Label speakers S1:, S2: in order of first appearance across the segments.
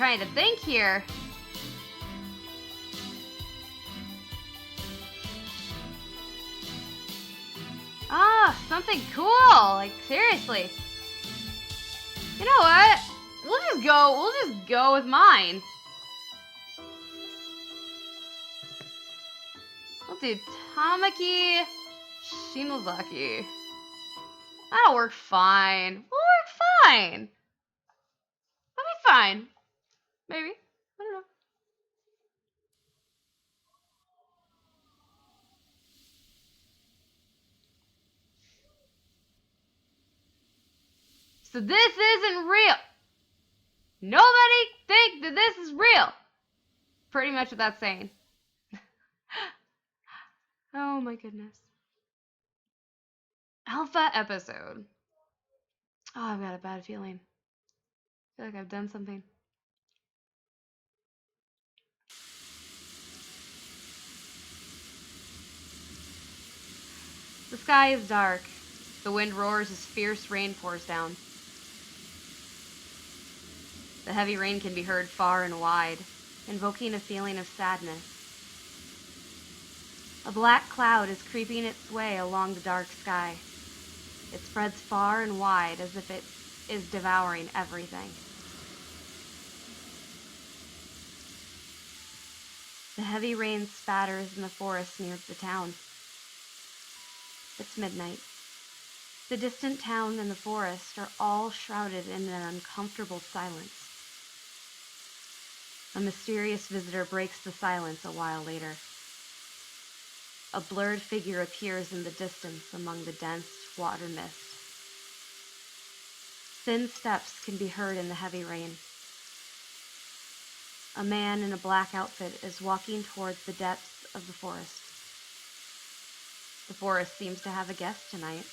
S1: trying to think here. Ah, something cool. Like, seriously. You know what? We'll just go with mine. We'll do Tamaki Shinozaki. That'll work fine. We'll work fine. That'll be fine. Maybe. I don't know. So this isn't real. Nobody think that this is real. Pretty much what that's saying. Oh my goodness. Alpha episode. Oh, I've got a bad feeling. I feel like I've done something. The sky is dark. The wind roars as fierce rain pours down. The heavy rain can be heard far and wide, invoking a feeling of sadness. A black cloud is creeping its way along the dark sky. It spreads far and wide as if it is devouring everything. The heavy rain spatters in the forest near the town. It's midnight. The distant town and the forest are all shrouded in an uncomfortable silence. A mysterious visitor breaks the silence a while later. A blurred figure appears in the distance among the dense water mist. Thin steps can be heard in the heavy rain. A man in a black outfit is walking towards the depths of the forest. The forest seems to have a guest tonight.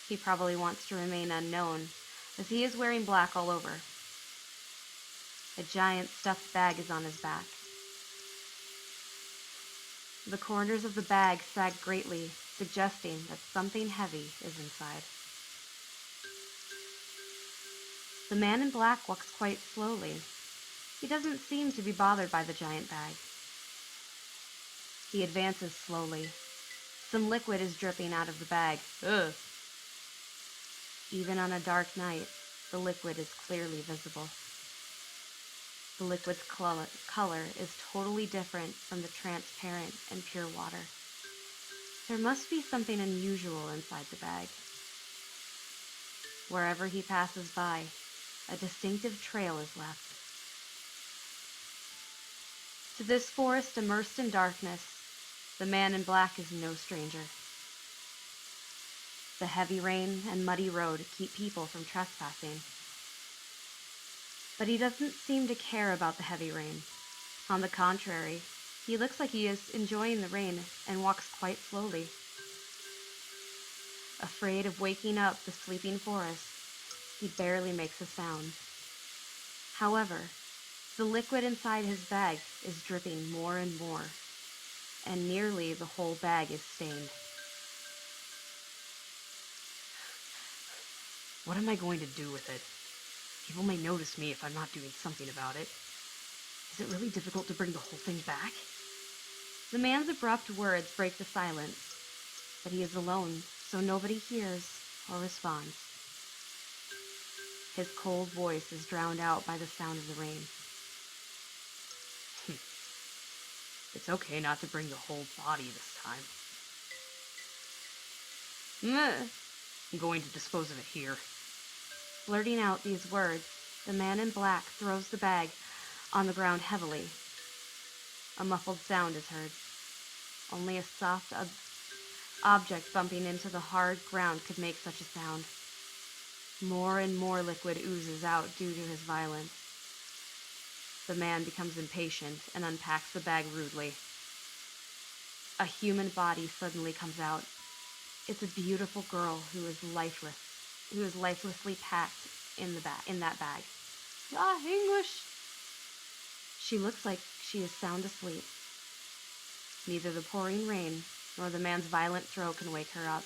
S1: He probably wants to remain unknown, as he is wearing black all over. A giant stuffed bag is on his back. The corners of the bag sag greatly, suggesting that something heavy is inside. The man in black walks quite slowly. He doesn't seem to be bothered by the giant bag. He advances slowly. Some liquid is dripping out of the bag. Ugh. Even on a dark night, the liquid is clearly visible. The liquid's color is totally different from the transparent and pure water. There must be something unusual inside the bag. Wherever he passes by, a distinctive trail is left. To this forest immersed in darkness, the man in black is no stranger. The heavy rain and muddy road keep people from trespassing. But he doesn't seem to care about the heavy rain. On the contrary, he looks like he is enjoying the rain and walks quite slowly. Afraid of waking up the sleeping forest, he barely makes a sound. However, the liquid inside his bag is dripping more and more, and nearly the whole bag is stained.
S2: What am I going to do with it? People may notice me if I'm not doing something about it. Is it really difficult to bring the whole thing back?
S1: The man's abrupt words break the silence, but he is alone, so nobody hears or responds. His cold voice is drowned out by the sound of the rain.
S2: It's okay not to bring the whole body this time. I'm going to dispose of it here.
S1: Blurting out these words, the man in black throws the bag on the ground heavily. A muffled sound is heard. Only a soft object bumping into the hard ground could make such a sound. More and more liquid oozes out due to his violence. The man becomes impatient and unpacks the bag rudely. A human body suddenly comes out. It's a beautiful girl who is lifelessly packed in that bag. English! She looks like she is sound asleep. Neither the pouring rain nor the man's violent throw can wake her up.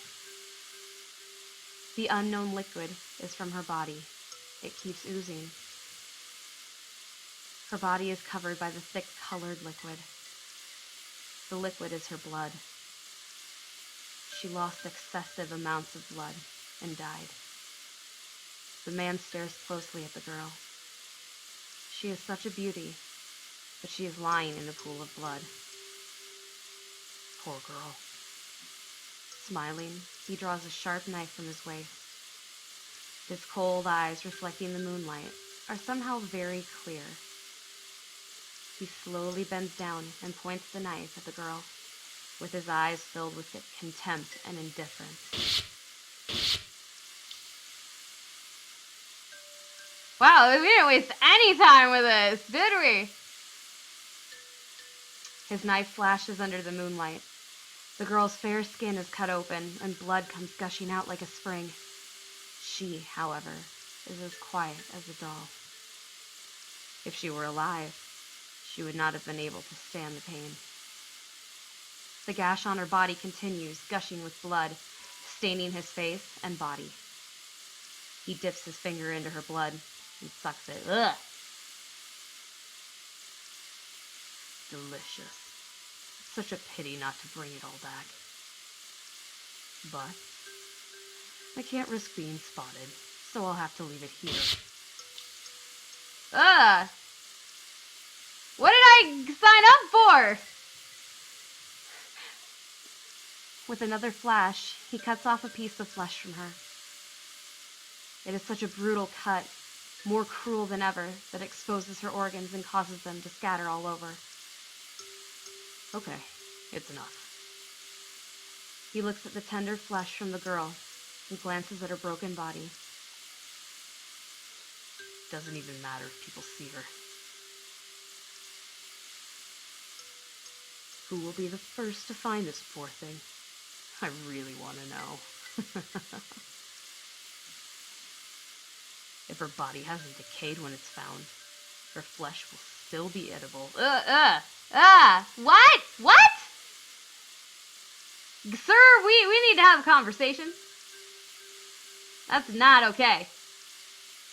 S1: The unknown liquid is from her body. It keeps oozing. Her body is covered by the thick colored liquid. The liquid is her blood. She lost excessive amounts of blood and died. The man stares closely at the girl. She is such a beauty, but she is lying in a pool of blood.
S2: Poor girl.
S1: Smiling, he draws a sharp knife from his waist. His cold eyes, reflecting the moonlight, are somehow very clear. He slowly bends down and points the knife at the girl, with his eyes filled with contempt and indifference. Wow, we didn't waste any time with this, did we? His knife flashes under the moonlight. The girl's fair skin is cut open, and blood comes gushing out like a spring. She, however, is as quiet as a doll. If she were alive, she would not have been able to stand the pain. The gash on her body continues, gushing with blood, staining his face and body. He dips his finger into her blood and sucks it. Ugh!
S2: Delicious. Such a pity not to bring it all back. But I can't risk being spotted, so I'll have to leave it here.
S1: Ugh! What did I sign up for? With another flash, he cuts off a piece of flesh from her. It is such a brutal cut, more cruel than ever, that exposes her organs and causes them to scatter all over.
S2: Okay, it's enough.
S1: He looks at the tender flesh from the girl and glances at her broken body.
S2: Doesn't even matter if people see her. Who will be the first to find this poor thing? I really want to know. If her body hasn't decayed when it's found, her flesh will still be edible.
S1: What? What? Sir, we need to have a conversation. That's not okay.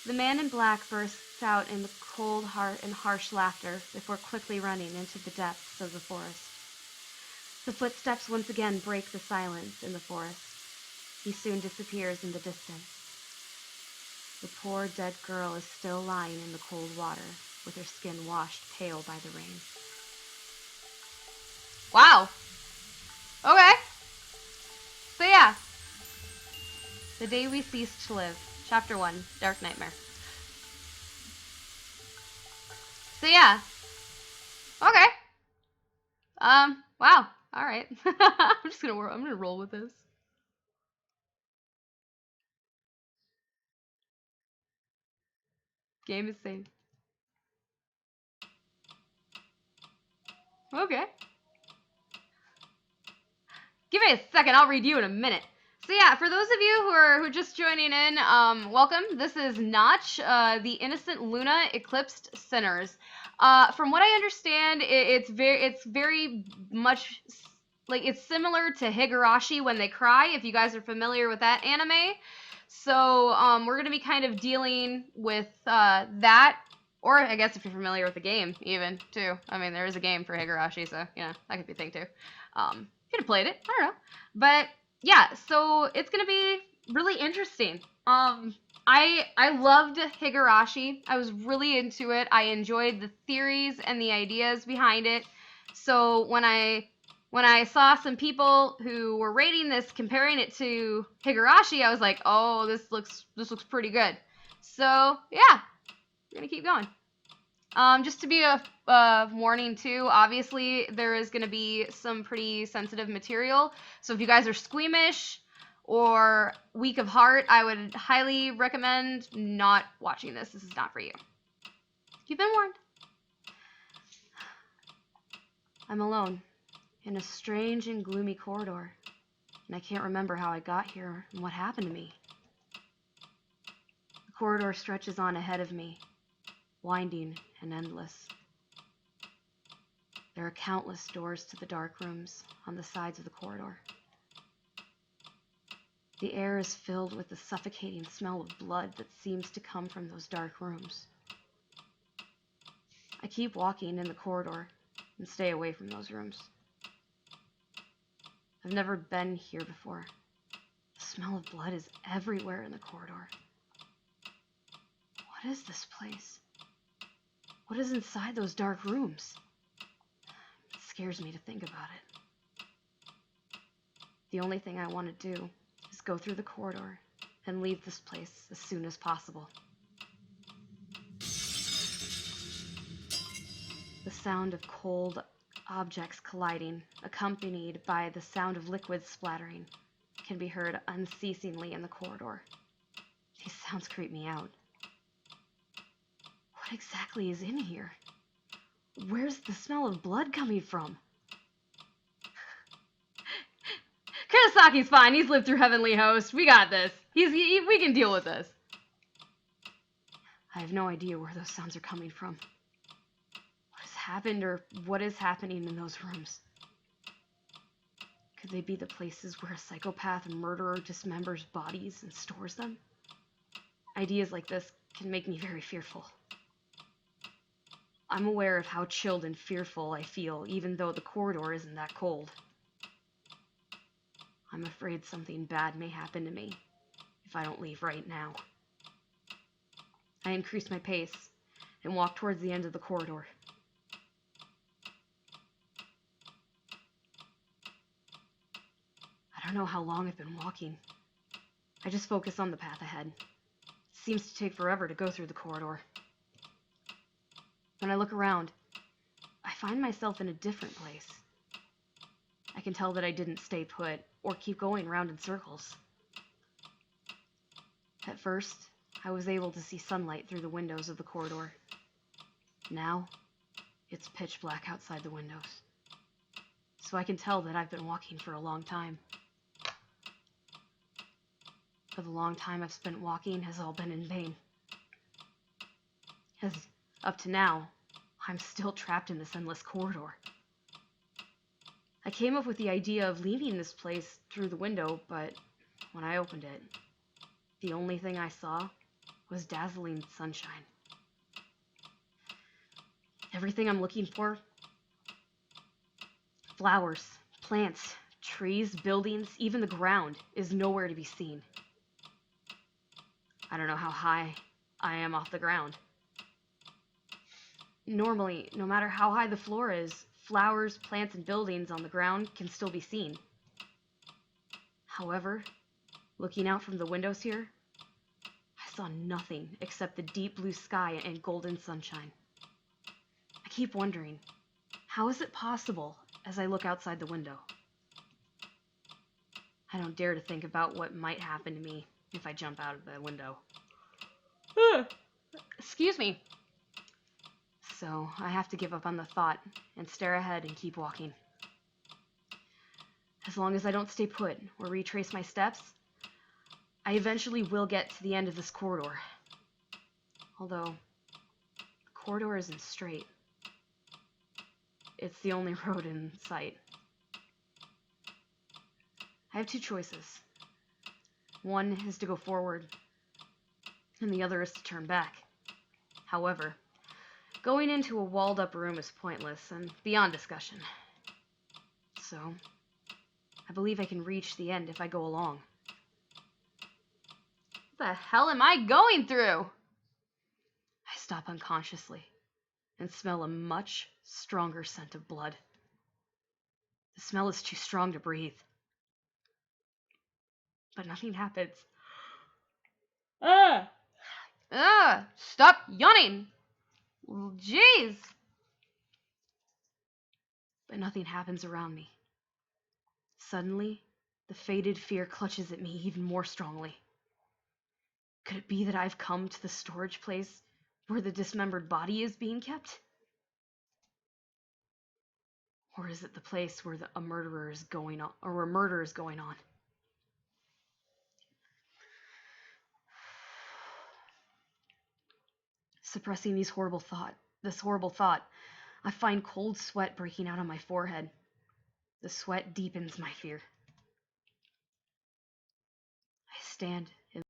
S1: The man in black bursts out in the cold heart and harsh laughter before quickly running into the depths of the forest. The footsteps once again break the silence in the forest. He soon disappears in the distance. The poor dead girl is still lying in the cold water, with her skin washed pale by the rain. Wow. Okay. So yeah. The Day We Ceased to Live. Chapter 1. Dark Nightmare. So yeah. Okay. Wow. Alright. I'm gonna roll with this. Game is saved. Okay. Give me a second, I'll read you in a minute. So yeah, for those of you who are just joining in, welcome. This is Notch, the innocent LunA Eclipsed Sinners. From what I understand, it's very much like it's similar to Higurashi When They Cry, if you guys are familiar with that anime. So we're gonna be kind of dealing with that, or I guess if you're familiar with the game, even too. I mean, there is a game for Higurashi, so you know that could be a thing too. Could have played it, I don't know, but yeah, so it's gonna be really interesting. I loved Higurashi. I was really into it. I enjoyed the theories and the ideas behind it. So when I saw some people who were rating this, comparing it to Higurashi, I was like, oh, this looks pretty good. So yeah, we're gonna keep going. Just to be a warning too, obviously there is going to be some pretty sensitive material. So if you guys are squeamish or weak of heart, I would highly recommend not watching this. This is not for you. You've been warned. I'm alone in a strange and gloomy corridor, and I can't remember how I got here and what happened to me. The corridor stretches on ahead of me, winding and endless. There are countless doors to the dark rooms on the sides of the corridor. The air is filled with the suffocating smell of blood that seems to come from those dark rooms. I keep walking in the corridor and stay away from those rooms. I've never been here before. The smell of blood is everywhere in the corridor. What is this place? What is inside those dark rooms? It scares me to think about it. The only thing I want to do is go through the corridor and leave this place as soon as possible. The sound of cold objects colliding, accompanied by the sound of liquids splattering, can be heard unceasingly in the corridor. These sounds creep me out. What exactly is in here? Where's the smell of blood coming from? Kurisaki's fine. He's lived through Heavenly Host. We got this. We can deal with this. I have no idea where those sounds are coming from. What has happened or what is happening in those rooms? Could they be the places where a psychopath murderer dismembers bodies and stores them? Ideas like this can make me very fearful. I'm aware of how chilled and fearful I feel, even though the corridor isn't that cold. I'm afraid something bad may happen to me if I don't leave right now. I increase my pace and walk towards the end of the corridor. I don't know how long I've been walking. I just focus on the path ahead. It seems to take forever to go through the corridor. When I look around, I find myself in a different place. I can tell that I didn't stay put or keep going round in circles. At first, I was able to see sunlight through the windows of the corridor. Now, it's pitch black outside the windows. So I can tell that I've been walking for a long time. But the long time I've spent walking has all been in vain. As up to now, I'm still trapped in this endless corridor. I came up with the idea of leaving this place through the window, but when I opened it, the only thing I saw was dazzling sunshine. Everything I'm looking for, flowers, plants, trees, buildings, even the ground, is nowhere to be seen. I don't know how high I am off the ground. Normally, no matter how high the floor is, flowers, plants, and buildings on the ground can still be seen. However, looking out from the windows here, I saw nothing except the deep blue sky and golden sunshine. I keep wondering, how is it possible as I look outside the window? I don't dare to think about what might happen to me if I jump out of the window. Excuse me. So I have to give up on the thought and stare ahead and keep walking. As long as I don't stay put or retrace my steps, I eventually will get to the end of this corridor. Although, the corridor isn't straight. It's the only road in sight. I have two choices. One is to go forward, and the other is to turn back. However, going into a walled-up room is pointless and beyond discussion. So, I believe I can reach the end if I go along. What the hell am I going through? I stop unconsciously and smell a much stronger scent of blood. The smell is too strong to breathe. But nothing happens. Stop yawning! Jeez! But nothing happens around me. Suddenly, the faded fear clutches at me even more strongly. Could it be that I've come to the storage place where the dismembered body is being kept? Or is it the place where a murder is going on? Suppressing this horrible thought, I find cold sweat breaking out on my forehead. The sweat deepens my fear. I stand